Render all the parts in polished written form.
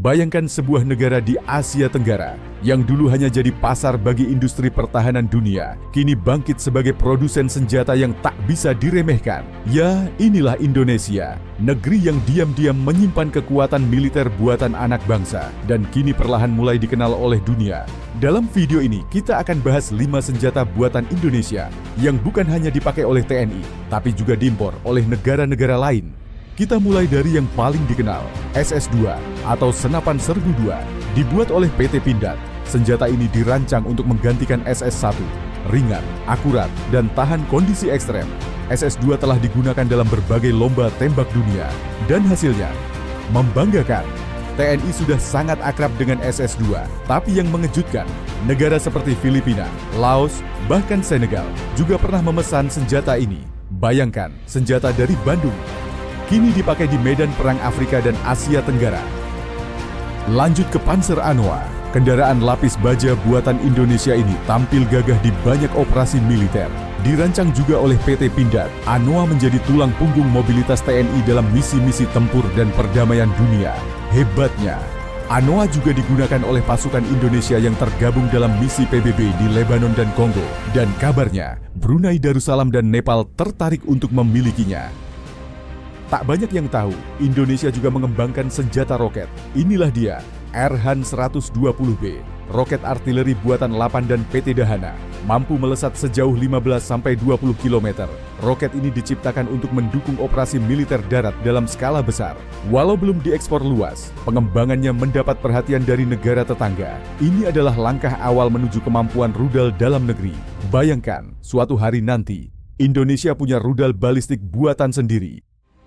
Bayangkan sebuah negara di Asia Tenggara yang dulu hanya jadi pasar bagi industri pertahanan dunia, kini bangkit sebagai produsen senjata yang tak bisa diremehkan. Ya, inilah Indonesia, negeri yang diam-diam menyimpan kekuatan militer buatan anak bangsa dan kini perlahan mulai dikenal oleh dunia. Dalam video ini kita akan bahas 5 senjata buatan Indonesia yang bukan hanya dipakai oleh TNI, tapi juga diimpor oleh negara-negara lain. Kita mulai dari yang paling dikenal, SS-2 atau Senapan Serbu 2, dibuat oleh PT Pindad. Senjata ini dirancang untuk menggantikan SS-1, ringan, akurat, dan tahan kondisi ekstrem. SS-2 telah digunakan dalam berbagai lomba tembak dunia, dan hasilnya membanggakan. TNI sudah sangat akrab dengan SS-2, tapi yang mengejutkan, negara seperti Filipina, Laos, bahkan Senegal juga pernah memesan senjata ini. Bayangkan, senjata dari Bandung kini dipakai di medan perang Afrika dan Asia Tenggara. Lanjut ke Panzer Anoa, kendaraan lapis baja buatan Indonesia ini tampil gagah di banyak operasi militer. Dirancang juga oleh PT Pindad, Anoa menjadi tulang punggung mobilitas TNI dalam misi-misi tempur dan perdamaian dunia. Hebatnya, Anoa juga digunakan oleh pasukan Indonesia yang tergabung dalam misi PBB di Lebanon dan Kongo. Dan kabarnya, Brunei Darussalam dan Nepal tertarik untuk memilikinya. Tak banyak yang tahu, Indonesia juga mengembangkan senjata roket. Inilah dia, Erhan 120B, roket artileri buatan Lapan dan PT Dahana, mampu melesat sejauh 15-20 km. Roket ini diciptakan untuk mendukung operasi militer darat dalam skala besar. Walau belum diekspor luas, pengembangannya mendapat perhatian dari negara tetangga. Ini adalah langkah awal menuju kemampuan rudal dalam negeri. Bayangkan, suatu hari nanti, Indonesia punya rudal balistik buatan sendiri.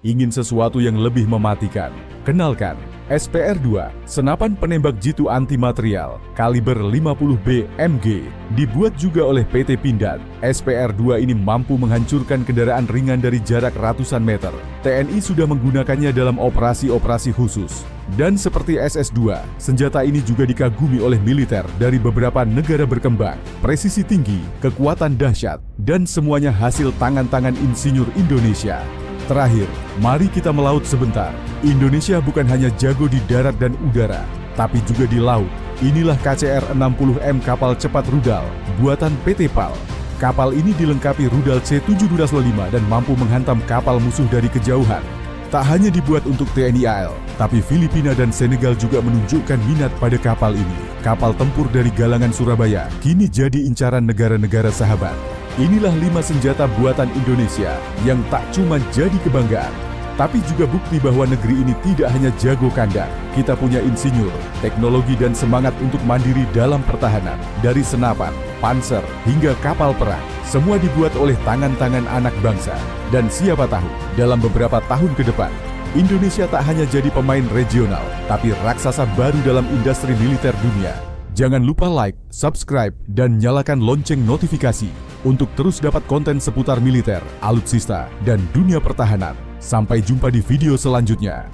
Ingin sesuatu yang lebih mematikan? Kenalkan, SPR-2, senapan penembak jitu anti material, kaliber 50B MG, dibuat juga oleh PT Pindad. SPR-2 ini mampu menghancurkan kendaraan ringan dari jarak ratusan meter. TNI sudah menggunakannya dalam operasi-operasi khusus. Dan seperti SS-2, senjata ini juga dikagumi oleh militer dari beberapa negara berkembang. Presisi tinggi, kekuatan dahsyat, dan semuanya hasil tangan-tangan insinyur Indonesia. Terakhir, mari kita melaut sebentar. Indonesia bukan hanya jago di darat dan udara, tapi juga di laut. Inilah KCR-60M kapal cepat rudal, buatan PT PAL. Kapal ini dilengkapi rudal C-725 dan mampu menghantam kapal musuh dari kejauhan. Tak hanya dibuat untuk TNI AL, tapi Filipina dan Senegal juga menunjukkan minat pada kapal ini. Kapal tempur dari galangan Surabaya kini jadi incaran negara-negara sahabat. Inilah 5 senjata buatan Indonesia yang tak cuma jadi kebanggaan, tapi juga bukti bahwa negeri ini tidak hanya jago kandang. Kita punya insinyur, teknologi dan semangat untuk mandiri dalam pertahanan. Dari senapan, panser, hingga kapal perang, semua dibuat oleh tangan-tangan anak bangsa. Dan siapa tahu, dalam beberapa tahun ke depan, Indonesia tak hanya jadi pemain regional, tapi raksasa baru dalam industri militer dunia. Jangan lupa like, subscribe, dan nyalakan lonceng notifikasi untuk terus dapat konten seputar militer, alutsista, dan dunia pertahanan. Sampai jumpa di video selanjutnya.